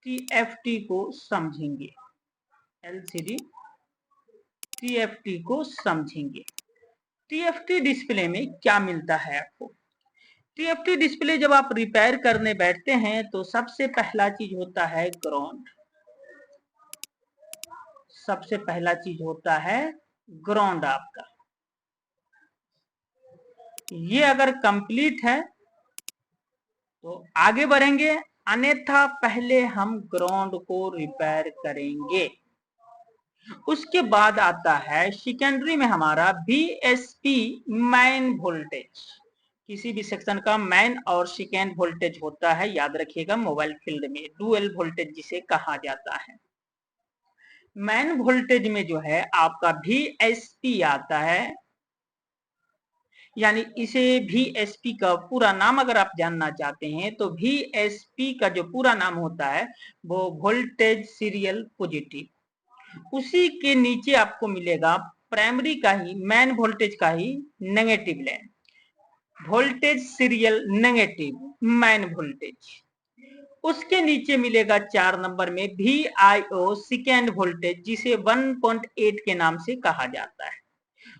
TFT को समझेंगे। LCD TFT को समझेंगे। TFT डिस्प्ले में क्या मिलता है आपको? TFT डिस्प्ले जब आप रिपेयर करने बैठते हैं तो सबसे पहला चीज होता है ग्राउंड। सबसे पहला चीज होता है ग्राउंड आपका। ये अगर कंप्लीट है तो आगे बढ़ेंगे, अन्यथा पहले हम ग्राउंड को रिपेयर करेंगे। उसके बाद आता है सेकेंडरी में हमारा VSP मेन वोल्टेज। किसी भी सेक्शन का मेन और सेकेंड वोल्टेज होता है, याद रखिएगा मोबाइल फील्ड में डुअल वोल्टेज जिसे कहा जाता है। मेन वोल्टेज में जो है आपका VSP आता है, यानी इसे VSP का पूरा नाम अगर आप जानना चाहते हैं तो VSP का जो पूरा नाम होता है वो वोल्टेज सीरियल पॉजिटिव। उसी के नीचे आपको मिलेगा प्राइमरी का ही मेन वोल्टेज का ही negative line, voltage serial negative main voltage. उसके नीचे मिलेगा 4 नंबर में VIO सेकेंड वोल्टेज, जिसे 1.8 के नाम से कहा जाता है।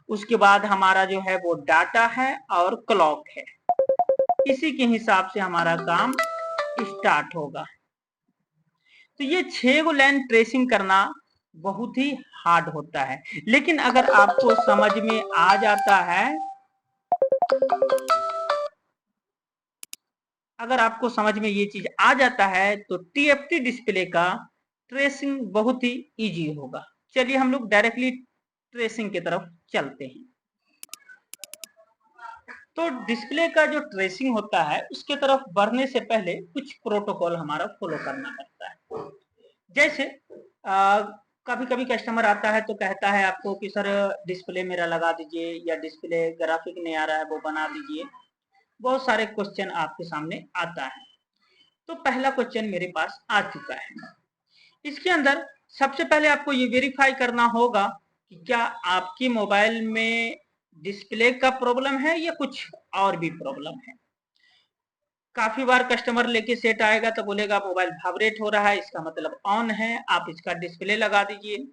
उसके बाद हमारा जो है वो डाटा है और क्लॉक है। इसी के हिसाब से हमारा काम स्टार्ट होगा। तो ये 6 गो लाइन ट्रेसिंग करना बहुत ही हार्ड होता है, लेकिन अगर आपको समझ में आ जाता है, अगर आपको समझ में ये चीज आ जाता है तो TFT डिस्प्ले का ट्रेसिंग बहुत ही इजी होगा। चलिए हम लोग डायरेक्टली ट्रेसिंग की तरफ चलते हैं। तो डिस्प्ले का जो ट्रेसिंग होता है उसके तरफ बढ़ने से पहले कुछ प्रोटोकॉल हमारा फॉलो करना पड़ता है। जैसे कभी कभी कस्टमर आता है तो कहता है आपको कि सर डिस्प्ले मेरा लगा दीजिए, या डिस्प्ले ग्राफिक नहीं आ रहा है वो बना दीजिए। बहुत सारे क्वेश्चन आपके सामने आता है। तो पहला क्वेश्चन मेरे पास आ चुका है। इसके अंदर सबसे पहले आपको ये वेरीफाई करना होगा कि क्या आपकी मोबाइल में डिस्प्ले का प्रॉब्लम है या कुछ और भी प्रॉब्लम है। काफी बार कस्टमर लेके सेट आएगा तो बोलेगा मोबाइल वाइब्रेट हो रहा है, इसका मतलब ऑन है, आप इसका डिस्प्ले लगा दीजिए।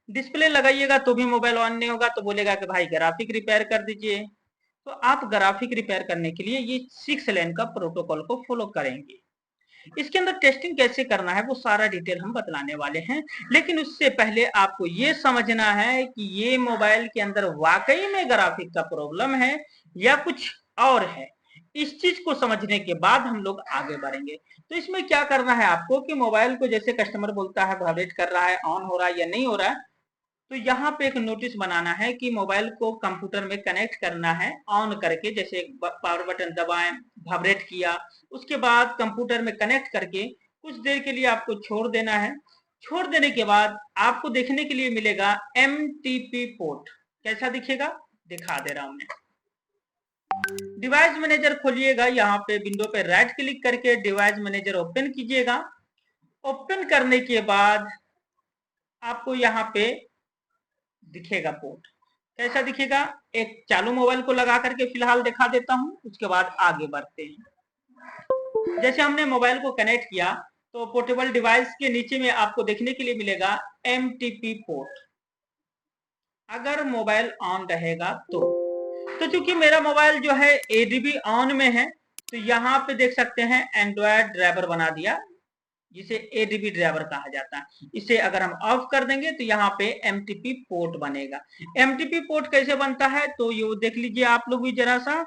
डिस्प्ले लगाइएगा तो भी मोबाइल ऑन नहीं होगा तो बोलेगा कि भाई ग्राफिक रिपेयर कर दीजिए। तो आप ग्राफिक रिपेयर करने के लिए ये 6 लाइन का प्रोटोकॉल को फॉलो करेंगे। इसके अंदर टेस्टिंग कैसे करना है वो सारा डिटेल हम बतलाने वाले हैं, लेकिन उससे पहले आपको ये समझना है कि ये मोबाइल के अंदर वाकई में ग्राफिक का प्रॉब्लम है या कुछ और है। इस चीज को समझने के बाद हम लोग आगे बढ़ेंगे। तो इसमें क्या करना है आपको कि मोबाइल को जैसे कस्टमर बोलता है वाइब्रेट कर रहा है, ऑन हो रहा है या नहीं हो रहा है, तो यहाँ पे एक नोटिस बनाना है कि मोबाइल को कंप्यूटर में कनेक्ट करना है ऑन करके। जैसे पावर बटन दबाएं, वाइब्रेट किया, उसके बाद कंप्यूटर में कनेक्ट करके कुछ देर के लिए आपको छोड़ देना है। छोड़ देने के बाद आपको देखने के लिए मिलेगा MTP पोर्ट। कैसा दिखेगा दिखा दे रहा हूं मैं। डिवाइस मैनेजर खोलिएगा, यहाँ पे विंडो पे राइट क्लिक करके डिवाइस मैनेजर ओपन कीजिएगा। ओपन करने के बाद आपको यहाँ पे दिखेगा पोर्ट। कैसा दिखेगा, एक चालू मोबाइल को लगा करके फिलहाल दिखा देता हूं, उसके बाद आगे बढ़ते हैं। जैसे हमने मोबाइल को कनेक्ट किया तो पोर्टेबल डिवाइस के नीचे में आपको देखने के लिए मिलेगा MTP पोर्ट। अगर मोबाइल ऑन रहेगा तो चूंकि मेरा मोबाइल जो है ADB ऑन में है तो यहाँ पे देख सकते हैं एंड्रॉयड ड्राइवर बना दिया, जिसे ADB ड्राइवर कहा जाता है। इसे अगर हम ऑफ कर देंगे तो यहाँ पे MTP पोर्ट बनेगा। MTP पोर्ट कैसे बनता है तो ये देख लीजिए आप लोग भी जरा सा।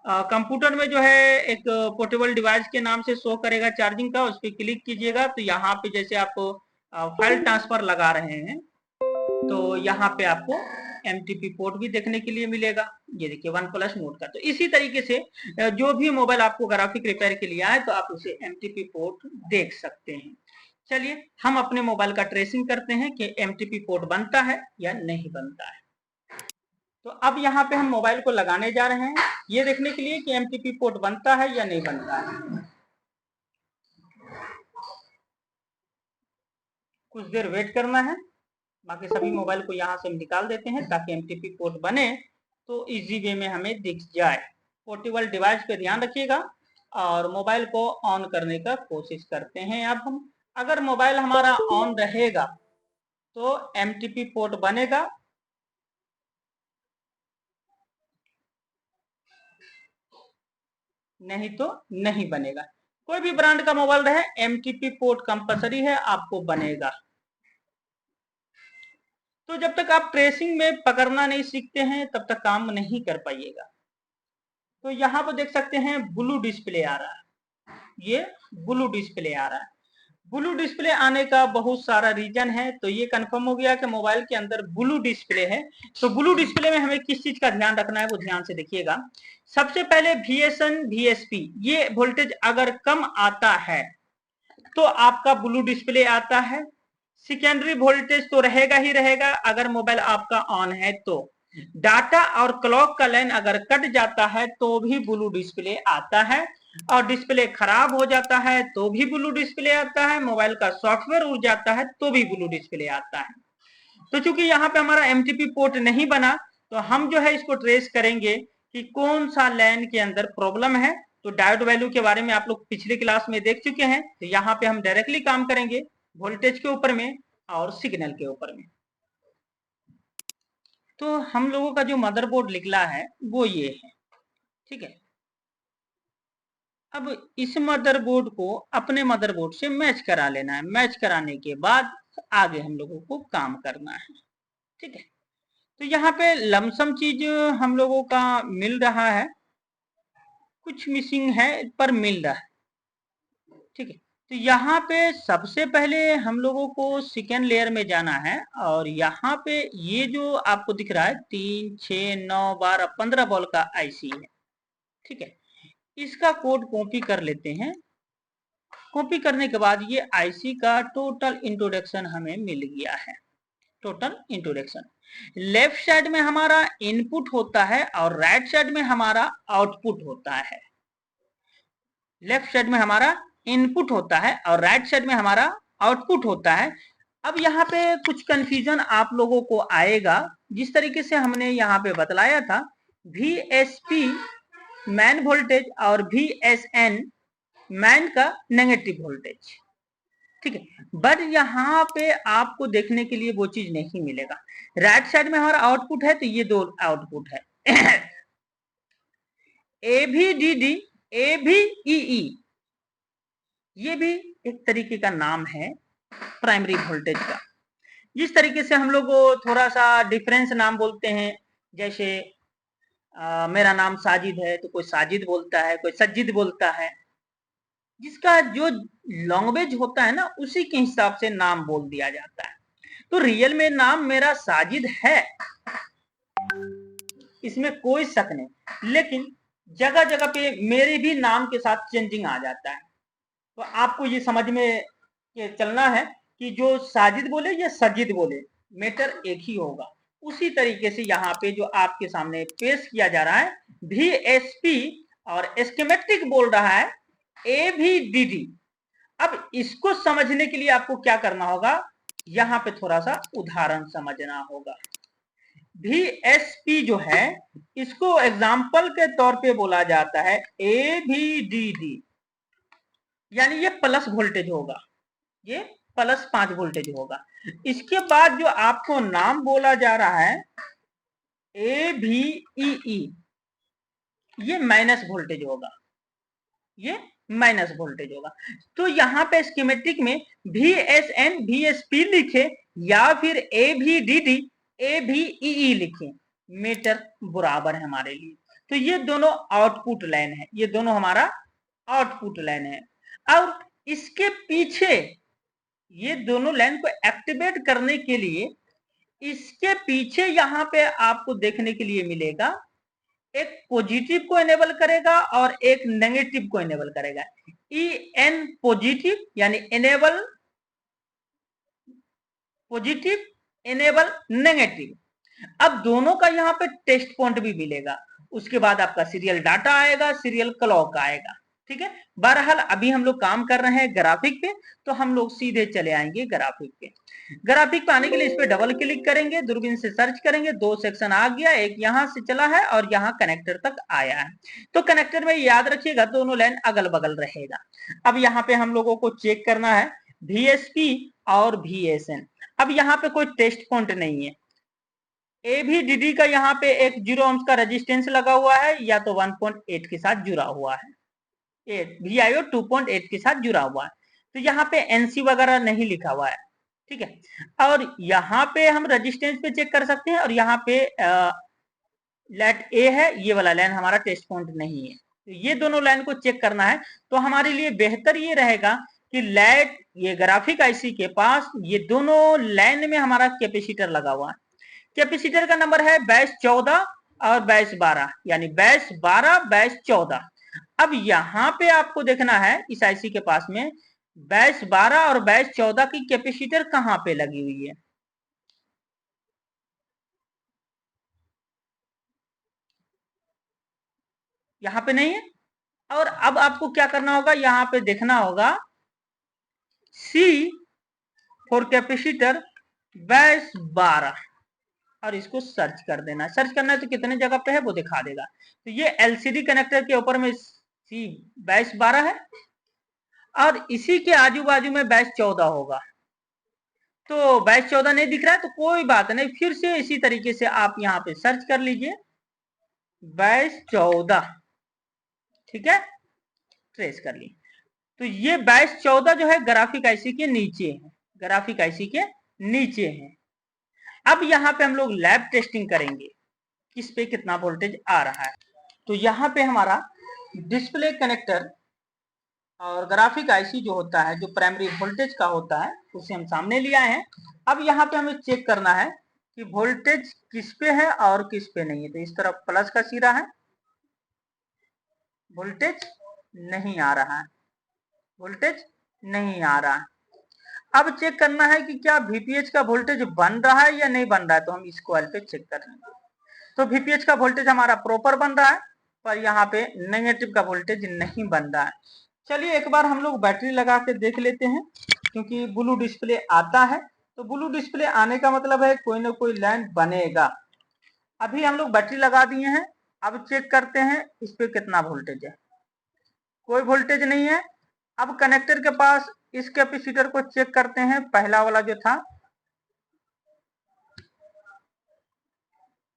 कंप्यूटर में जो है एक पोर्टेबल डिवाइस के नाम से शो करेगा चार्जिंग का, उस पर क्लिक कीजिएगा तो यहाँ पे जैसे आपको फाइल ट्रांसफर लगा रहे हैं तो यहाँ पे आपको MTP पोर्ट भी देखने के लिए मिलेगा। ये देखिए OnePlus Nord का। तो इसी तरीके से जो भी मोबाइल आपको ग्राफिक रिपेयर के लिए आए तो आप उसे MTP पोर्ट देख सकते हैं। चलिए हम अपने मोबाइल का ट्रेसिंग करते हैं कि MTP पोर्ट बनता है या नहीं बनता है। तो अब यहाँ पे हम मोबाइल को लगाने जा रहे हैं ये देखने के लिए कि MTP पोर्ट बनता है या नहीं बनता है। कुछ देर वेट करना है, बाकी सभी मोबाइल को यहाँ से हम निकाल देते हैं ताकि MTP पोर्ट बने तो इजी वे में हमें दिख जाए। पोर्टेबल डिवाइस पे ध्यान रखिएगा और मोबाइल को ऑन करने का कोशिश करते हैं। अब हम अगर मोबाइल हमारा ऑन रहेगा तो एमटीपी पोर्ट बनेगा, नहीं तो नहीं बनेगा। कोई भी ब्रांड का मोबाइल रहे एमटीपी पोर्ट कंपलसरी है, आपको बनेगा। तो जब तक आप ट्रेसिंग में पकड़ना नहीं सीखते हैं तब तक काम नहीं कर पाइएगा। तो यहाँ पर देख सकते हैं ब्लू डिस्प्ले आ रहा है, ये ब्लू डिस्प्ले आ रहा है। ब्लू डिस्प्ले आने का बहुत सारा रीजन है। तो ये कंफर्म हो गया कि मोबाइल के अंदर ब्लू डिस्प्ले है। तो ब्लू डिस्प्ले में हमें किस चीज का ध्यान रखना है वो ध्यान से देखिएगा। सबसे पहले VSN VSP ये वोल्टेज अगर कम आता है तो आपका ब्लू डिस्प्ले आता है। सेकेंडरी वोल्टेज तो रहेगा ही रहेगा अगर मोबाइल आपका ऑन है तो। डाटा और क्लॉक का लाइन अगर कट जाता है तो भी ब्लू डिस्प्ले आता है, और डिस्प्ले खराब हो जाता है तो भी ब्लू डिस्प्ले आता है, मोबाइल का सॉफ्टवेयर उड़ जाता है तो भी ब्लू डिस्प्ले आता है। तो चूंकि यहाँ पे हमारा एमटीपी पोर्ट नहीं बना तो हम जो है इसको ट्रेस करेंगे कि कौन सा लाइन के अंदर प्रॉब्लम है। तो डायोड वैल्यू के बारे में आप लोग पिछले क्लास में देख चुके हैं। तो यहाँ पे हम डायरेक्टली काम करेंगे वोल्टेज के ऊपर में और सिग्नल के ऊपर में। तो हम लोगों का जो मदरबोर्ड निकला है वो ये है, ठीक है। अब इस मदरबोर्ड को अपने मदरबोर्ड से मैच करा लेना है। मैच कराने के बाद आगे हम लोगों को काम करना है, ठीक है। तो यहाँ पे लमसम चीज हम लोगों का मिल रहा है, कुछ मिसिंग है पर मिल रहा है, ठीक है। तो यहाँ पे सबसे पहले हम लोगों को सेकेंड लेयर में जाना है और यहाँ पे ये जो आपको दिख रहा है 3, 6, 9, 12, 15 वोल्ट का आईसी है, ठीक है। इसका कोड कॉपी कर लेते हैं। कॉपी करने के बाद ये आईसी का टोटल इंट्रोडक्शन हमें मिल गया है। टोटल इंट्रोडक्शन लेफ्ट साइड में हमारा इनपुट होता है और राइट साइड में हमारा आउटपुट होता है। लेफ्ट साइड में हमारा इनपुट होता है और राइट साइड में हमारा आउटपुट होता है। अब यहाँ पे कुछ कंफ्यूजन आप लोगों को आएगा, जिस तरीके से हमने यहाँ पे बतलाया था VSP मैन वोल्टेज और VSN मैन का नेगेटिव वोल्टेज, ठीक है। बट यहाँ पे आपको देखने के लिए वो चीज नहीं मिलेगा। राइट साइड में हमारा आउटपुट है तो ये दो आउटपुट है AVDD AVEE, ये भी एक तरीके का नाम है प्राइमरी वोल्टेज का। जिस तरीके से हम लोग थोड़ा सा डिफरेंस नाम बोलते हैं, जैसे मेरा नाम साजिद है तो कोई साजिद बोलता है, कोई सज्जिद बोलता है। जिसका जो लैंग्वेज होता है ना उसी के हिसाब से नाम बोल दिया जाता है। तो रियल में नाम मेरा साजिद है, इसमें कोई शक नहीं, लेकिन जगह जगह पे मेरे भी नाम के साथ चेंजिंग आ जाता है। तो आपको ये समझ में चलना है कि जो साजिद बोले या सजिद बोले मैटर एक ही होगा। उसी तरीके से यहाँ पे जो आपके सामने पेश किया जा रहा है VSP और स्कीमेटिक बोल रहा है AVDD। अब इसको समझने के लिए आपको क्या करना होगा, यहाँ पे थोड़ा सा उदाहरण समझना होगा। VSP जो है इसको एग्जाम्पल के तौर पे बोला जाता है AVDD, यानी ये प्लस वोल्टेज होगा, ये +5 वोल्टेज होगा। इसके बाद जो आपको नाम बोला जा रहा है AVEE, ये माइनस वोल्टेज होगा, ये माइनस वोल्टेज होगा। तो यहाँ पे स्कीमेटिक में VSN VSP लिखे या फिर AVDD AVEE लिखे, मीटर बराबर है हमारे लिए। तो ये दोनों आउटपुट लाइन है, ये दोनों हमारा आउटपुट लाइन है। और इसके पीछे ये दोनों लाइन को एक्टिवेट करने के लिए इसके पीछे यहाँ पे आपको देखने के लिए मिलेगा एक पॉजिटिव को इनेबल करेगा और एक नेगेटिव को इनेबल करेगा। EN पॉजिटिव यानी इनेबल पॉजिटिव, इनेबल नेगेटिव। अब दोनों का यहाँ पे टेस्ट पॉइंट भी मिलेगा। उसके बाद आपका सीरियल डाटा आएगा, सीरियल क्लॉक आएगा, ठीक है। बहरहाल अभी हम लोग काम कर रहे हैं ग्राफिक पे, तो हम लोग सीधे चले आएंगे ग्राफिक पे। ग्राफिक पे आने के लिए इस पे डबल क्लिक करेंगे, दूरबीन से सर्च करेंगे, दो सेक्शन आ गया, एक यहाँ से चला है और यहाँ कनेक्टर तक आया है। तो कनेक्टर में याद रखिएगा दोनों लाइन अगल बगल रहेगा। अब यहाँ पे हम लोगों को चेक करना है VSP और VSN। अब यहाँ पे कोई टेस्ट पॉइंट नहीं है। AVDD का यहाँ पे एक 0 ohms का रेजिस्टेंस लगा हुआ है, या तो 1.8 के साथ जुड़ा हुआ है, VIO 2.8 के साथ जुड़ा हुआ है। तो यहाँ पे NC वगैरह नहीं लिखा हुआ है, ठीक है। और यहाँ पे हम रेजिस्टेंस पे चेक कर सकते हैं, और यहाँ पे लेट A है, ये वाला लाइन हमारा टेस्ट पॉइंट नहीं है। तो ये दोनों लाइन को चेक करना है, तो हमारे लिए बेहतर ये रहेगा कि लेट ये ग्राफिक आईसी के पास ये दोनों लाइन में हमारा कैपेसिटर लगा हुआ है। कैपेसिटर का नंबर है 2214 और 2212, यानी 2212 2214। अब यहाँ पे आपको देखना है इस आईसी के पास में 2212 और 2214 की कैपेसिटर कहाँ पे लगी हुई है। यहाँ पे नहीं है। और अब आपको क्या करना होगा, यहाँ पे देखना होगा C फॉर कैपेसिटर 2212 और इसको सर्च कर देना। सर्च करना है तो कितने जगह पे है वो दिखा देगा। तो ये LCD कनेक्टर के ऊपर में C 2212 है, और इसी के आजू बाजू में 2214 होगा। तो 2214 नहीं दिख रहा है तो कोई बात नहीं, फिर से इसी तरीके से आप यहाँ पे सर्च कर लीजिए 2214, ठीक है, ट्रेस कर ली। तो ये 2214 जो है ग्राफिक आईसी के नीचे है, ग्राफिक आईसी के नीचे है। अब यहाँ पे हम लोग लैब टेस्टिंग करेंगे किस पे कितना वोल्टेज आ रहा है। तो यहाँ पे हमारा डिस्प्ले कनेक्टर और ग्राफिक आईसी जो होता है, जो प्राइमरी वोल्टेज का होता है, उसे हम सामने ले आए हैं। अब यहाँ पे हमें चेक करना है कि वोल्टेज किस पे है और किस पे नहीं है। तो इस तरफ प्लस का सिरा है, वोल्टेज नहीं आ रहा है, वोल्टेज नहीं आ रहा है। अब चेक करना है कि क्या VPH का वोल्टेज बन रहा है या नहीं बन रहा है। तो हम इस कॉइल पे चेक कर लेंगे। तो VPH का वोल्टेज हमारा प्रॉपर बन रहा है, पर यहाँ पे नेगेटिव का वोल्टेज नहीं बन रहा है। चलिए एक बार हम लोग बैटरी लगा के देख लेते हैं, क्योंकि ब्लू डिस्प्ले आता है तो ब्लू डिस्प्ले आने का मतलब है कोई ना कोई लाइन बनेगा। अभी हम लोग बैटरी लगा दिए हैं, अब चेक करते हैं इस पे कितना वोल्टेज है। कोई वोल्टेज नहीं है। अब कनेक्टर के पास इस कैपेसिटर को चेक करते हैं, पहला वाला जो था,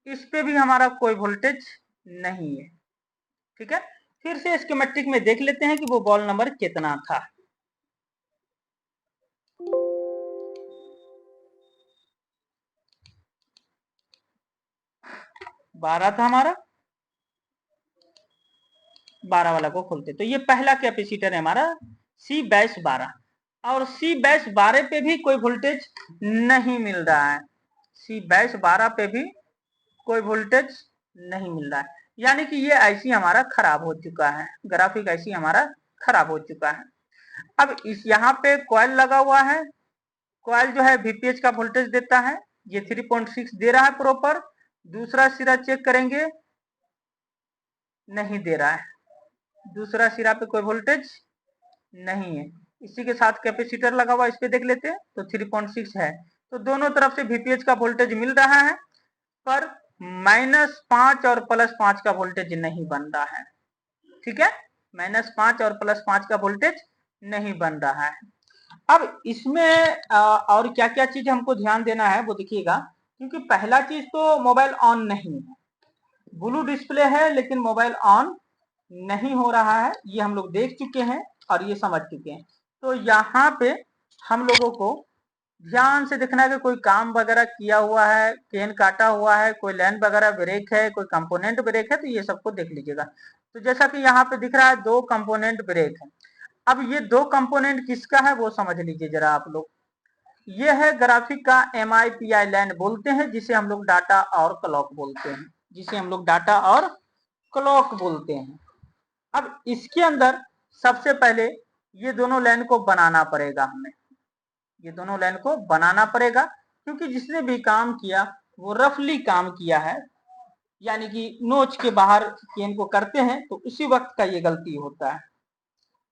इस पे भी हमारा कोई वोल्टेज नहीं है, ठीक है। फिर से स्कीमेटिक में देख लेते हैं कि वो बॉल नंबर कितना था। 12 था हमारा, 12 वाला को खोलते। तो ये पहला कैपेसिटर है हमारा C2212, और C2212 पे भी कोई वोल्टेज नहीं मिल रहा है। C2212 पे भी कोई वोल्टेज नहीं मिल रहा है, यानी कि ये आईसी हमारा खराब हो चुका है, ग्राफिक आईसी हमारा खराब हो चुका है। अब इस यहाँ पे कॉइल लगा हुआ है, कॉइल जो है VPH का वोल्टेज देता है, ये 3.6 दे रहा है प्रॉपर। दूसरा सिरा चेक करेंगे, नहीं दे रहा है, दूसरा सिरा पे कोई वोल्टेज नहीं है। इसी के साथ कैपेसिटर लगा हुआ, इस पे देख लेते हैं तो 3.6 है। तो दोनों तरफ से VPH का वोल्टेज मिल रहा है, पर -5 और +5 का वोल्टेज नहीं बन रहा है, ठीक है। -5 और +5 का वोल्टेज नहीं बन रहा है। अब इसमें और क्या क्या चीज हमको ध्यान देना है वो देखिएगा, क्योंकि पहला चीज तो मोबाइल ऑन नहीं है, ब्लू डिस्प्ले है लेकिन मोबाइल ऑन नहीं हो रहा है, ये हम लोग देख चुके हैं और ये समझ चुके हैं। तो यहाँ पे हम लोगों को ध्यान से देखना है कि कोई काम वगैरह किया हुआ है, केन काटा हुआ है, कोई लाइन वगैरह ब्रेक है, कोई कंपोनेंट ब्रेक है, तो ये सबको देख लीजिएगा। तो जैसा कि यहाँ पे दिख रहा है 2 कंपोनेंट ब्रेक है। अब ये 2 कंपोनेंट किसका है वो समझ लीजिए जरा आप लोग। ये है ग्राफिक का MIPI लाइन बोलते हैं, जिसे हम लोग डाटा और क्लॉक बोलते हैं, जिसे हम लोग डाटा और क्लॉक बोलते हैं। अब इसके अंदर सबसे पहले ये दोनों लाइन को बनाना पड़ेगा हमें, ये दोनों लाइन को बनाना पड़ेगा, क्योंकि जिसने भी काम किया वो रफली काम किया है, यानी कि नोच के बाहर केन को करते हैं तो उसी वक्त का ये गलती होता है।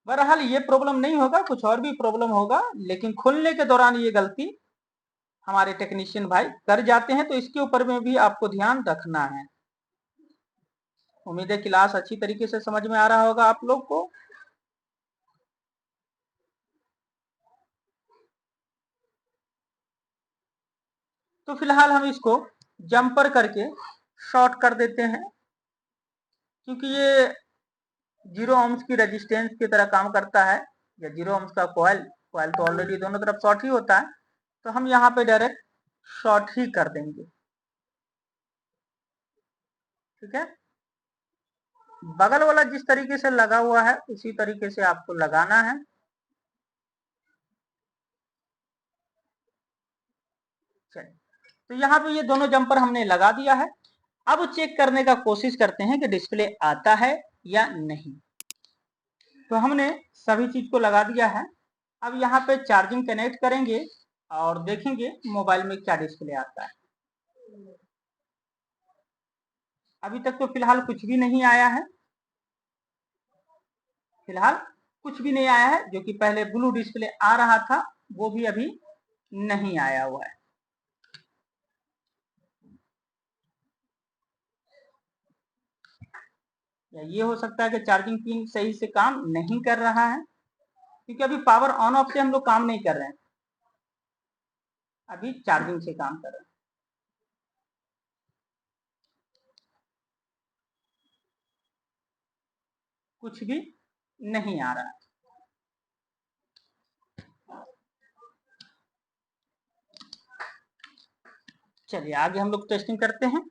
बहरहाल ये प्रॉब्लम नहीं होगा, कुछ और भी प्रॉब्लम होगा, लेकिन खोलने के दौरान ये गलती हमारे टेक्नीशियन भाई कर जाते हैं, तो इसके ऊपर में भी आपको ध्यान रखना है। उम्मीद है क्लास अच्छी तरीके से समझ में आ रहा होगा आप लोग को। तो फिलहाल हम इसको जंपर करके शॉर्ट कर देते हैं, क्योंकि ये 0 ohms की रेजिस्टेंस की तरह काम करता है, या 0 ohms का कॉइल कॉइल तो ऑलरेडी दोनों तरफ शॉर्ट ही होता है, तो हम यहाँ पे डायरेक्ट शॉर्ट ही कर देंगे। ठीक है, बगल वाला जिस तरीके से लगा हुआ है उसी तरीके से आपको लगाना है। चलिए, तो यहाँ पे ये दोनों जंपर हमने लगा दिया है। अब चेक करने का कोशिश करते हैं कि डिस्प्ले आता है या नहीं। तो हमने सभी चीज को लगा दिया है। अब यहाँ पे चार्जिंग कनेक्ट करेंगे और देखेंगे मोबाइल में क्या डिस्प्ले आता है। अभी तक तो फिलहाल कुछ भी नहीं आया है, फिलहाल कुछ भी नहीं आया है। जो कि पहले ब्लू डिस्प्ले आ रहा था वो भी अभी नहीं आया हुआ है। या ये हो सकता है कि चार्जिंग पिन सही से काम नहीं कर रहा है, क्योंकि अभी पावर ऑन ऑफ से हम लोग काम नहीं कर रहे हैं, अभी चार्जिंग से काम कर रहे हैं। कुछ भी नहीं आ रहा है। चलिए आगे हम लोग टेस्टिंग करते हैं।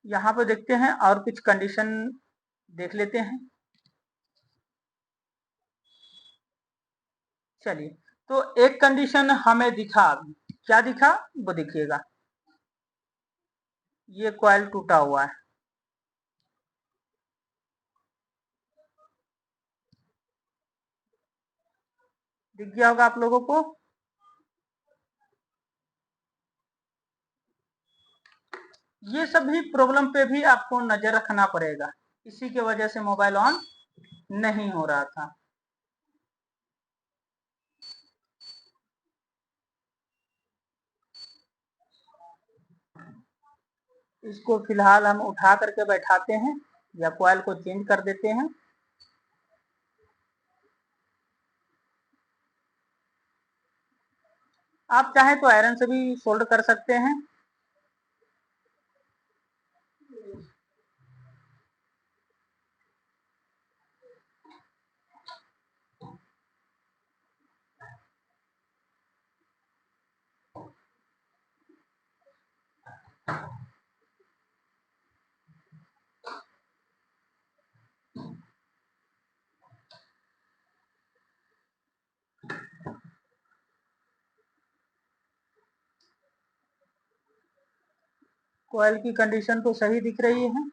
यहाँ पे देखते हैं और कुछ कंडीशन देख लेते हैं। चलिए, तो एक कंडीशन हमें दिखा, क्या दिखा वो देखिएगा, ये कॉइल टूटा हुआ है। दिख गया होगा आप लोगों को। ये सभी प्रॉब्लम पे भी आपको नजर रखना पड़ेगा, इसी की वजह से मोबाइल ऑन नहीं हो रहा था। इसको फिलहाल हम उठा करके बैठाते हैं या कॉइल को चेंज कर देते हैं। आप चाहें तो आयरन से भी सोल्ड कर सकते हैं। कॉइल की कंडीशन तो सही दिख रही है।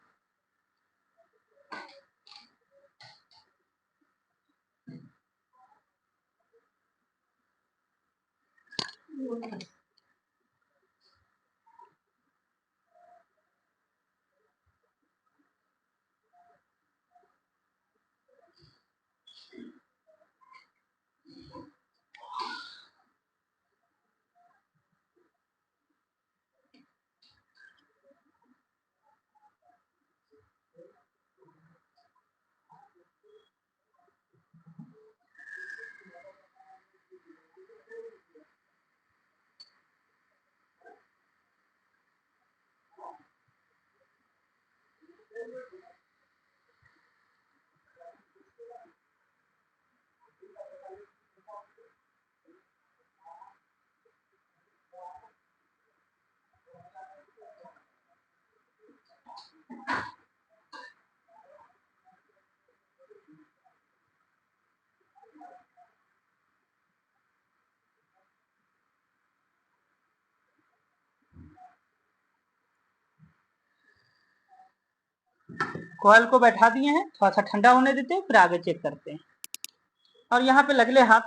कॉइल को बैठा दिए हैं, थोड़ा सा ठंडा होने देते हैं, फिर आगे चेक करते हैं। और यहाँ पे लगले हाथ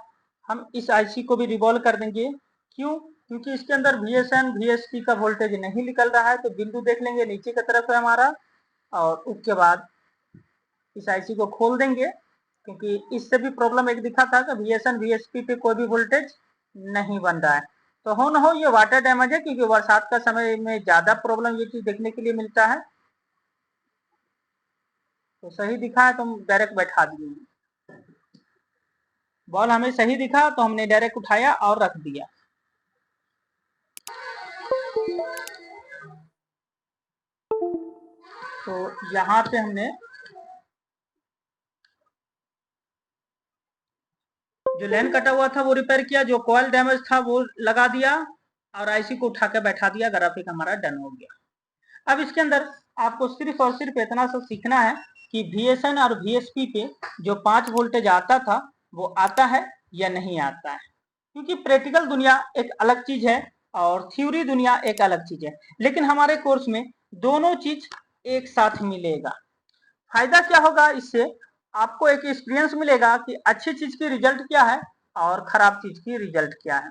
हम इस आईसी को भी रिवॉल्व कर देंगे। क्यों? क्योंकि इसके अंदर VSN VSP का वोल्टेज नहीं निकल रहा है, तो बिंदु देख लेंगे नीचे की तरफ है हमारा, और उसके बाद इस आईसी को खोल देंगे, क्योंकि इससे भी प्रॉब्लम एक दिखा था कि VSN VSP पे कोई भी वोल्टेज नहीं बन रहा है। तो हो ना हो ये वाटर डैमेज है, क्योंकि बरसात का समय में ज्यादा प्रॉब्लम ये चीज देखने के लिए मिलता है। तो सही दिखा है तो हम डायरेक्ट बैठा दिए, बॉल हमें सही दिखा तो हमने डायरेक्ट उठाया और रख दिया। तो यहाँ पे हमने जो लाइन कटा हुआ था वो रिपेयर किया, जो कॉइल डैमेज था वो लगा दिया, और आईसी को उठा के बैठा दिया, ग्राफिक हमारा डन हो गया। अब इसके अंदर आपको सिर्फ और सिर्फ इतना सा सीखना है कि VSN और VSP पे जो 5 वोल्टेज आता था वो आता है या नहीं आता है, क्योंकि प्रैक्टिकल दुनिया एक अलग चीज है और थ्योरी दुनिया एक अलग चीज है, लेकिन हमारे कोर्स में दोनों चीज एक साथ मिलेगा। फायदा क्या होगा इससे? आपको एक एक्सपीरियंस मिलेगा कि अच्छी चीज की रिजल्ट क्या है और खराब चीज की रिजल्ट क्या है।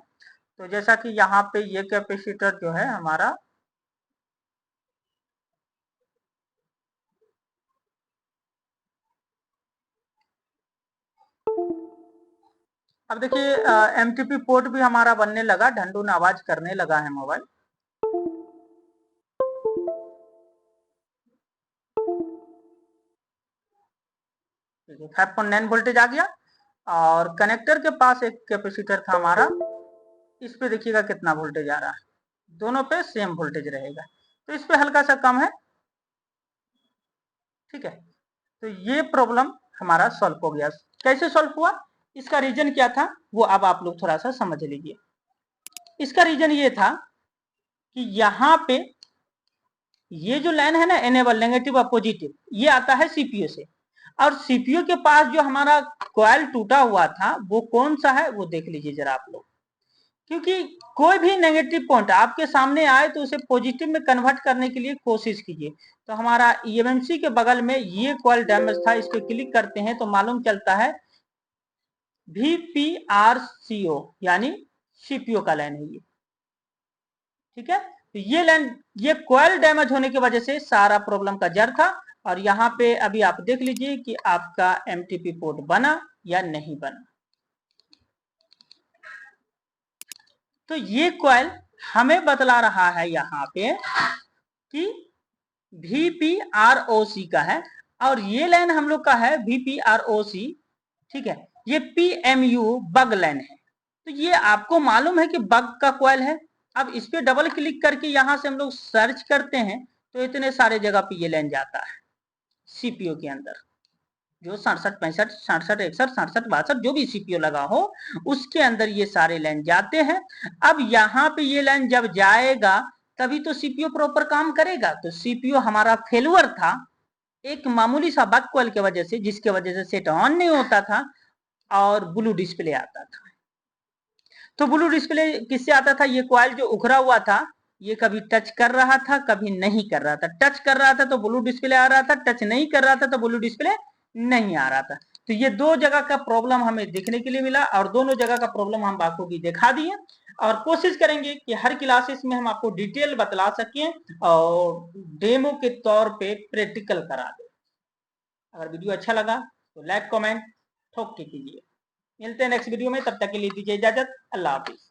तो जैसा कि यहाँ पे ये कैपेसिटर जो है हमारा, अब देखिए MTP पोर्ट भी हमारा बनने लगा, ढंढून आवाज करने लगा है मोबाइल। 5.9 वोल्टेज आ गया, और कनेक्टर के पास एक कैपेसिटर था हमारा, इस पे देखिएगा कितना वोल्टेज आ रहा है, दोनों पे सेम वोल्टेज रहेगा, तो इस पे हल्का सा कम है। ठीक है, तो ये प्रॉब्लम हमारा सॉल्व हो गया। कैसे सॉल्व हुआ, इसका रीजन क्या था वो अब आप लोग थोड़ा सा समझ लीजिए। इसका रीजन ये था कि यहाँ पे ये जो लाइन है ना, एनेबल नेगेटिव और पॉजिटिव, ये आता है सीपीयू से, और सीपीयू के पास जो हमारा कॉइल टूटा हुआ था वो कौन सा है वो देख लीजिए जरा आप लोग, क्योंकि कोई भी नेगेटिव पॉइंट आपके सामने आए तो उसे पॉजिटिव में कन्वर्ट करने के लिए कोशिश कीजिए। तो हमारा ईएमएमसी के बगल में ये कॉइल डैमेज था, इस पे क्लिक करते हैं तो मालूम चलता है VPRCO, यानी सीपीयू का लाइन है ये। ठीक है, तो ये लाइन, ये कॉइल डैमेज होने की वजह से सारा प्रॉब्लम का जड़ था। और यहाँ पे अभी आप देख लीजिए कि आपका एमटीपी पोर्ट बना या नहीं बना। तो ये कॉइल हमें बतला रहा है यहाँ पे कि VPROC का है, और ये लाइन हम लोग का है VPROC। ठीक है, ये PMU बग लाइन है, तो ये आपको मालूम है कि बग का कॉइल है। अब इस पे डबल क्लिक करके यहां से हम लोग सर्च करते हैं तो इतने सारे जगह पे ये लाइन जाता है सीपीयू के अंदर, जो 67 65 67 61 67 62 जो भी सीपीयू लगा हो उसके अंदर ये सारे लाइन जाते हैं। अब यहाँ पे ये लाइन जब जाएगा तभी तो सीपीयू प्रॉपर काम करेगा। तो सीपीयू हमारा फेलुअर था एक मामूली सा बग कॉइल की वजह से, जिसके वजह से सेट ऑन नहीं होता था और ब्लू डिस्प्ले आता था। तो ब्लू डिस्प्ले किससे आता था? ये कॉइल जो उखड़ा हुआ था ये कभी टच कर रहा था कभी नहीं कर रहा था। टच कर रहा था तो ब्लू डिस्प्ले आ रहा था, टच नहीं कर रहा था तो ब्लू डिस्प्ले नहीं आ रहा था। तो ये दो जगह का प्रॉब्लम हमें देखने के लिए मिला, और दोनों जगह का प्रॉब्लम हम आपको भी दिखा दिए, और कोशिश करेंगे कि हर क्लासेस में हम आपको डिटेल बतला सकें और डेमो के तौर पे प्रैक्टिकल करा दें। अगर वीडियो अच्छा लगा तो लाइक कमेंट ठोक के कीजिए। मिलते हैं नेक्स्ट वीडियो में, तब तक के लिए दीजिए इजाजत। अल्लाह हाफिज।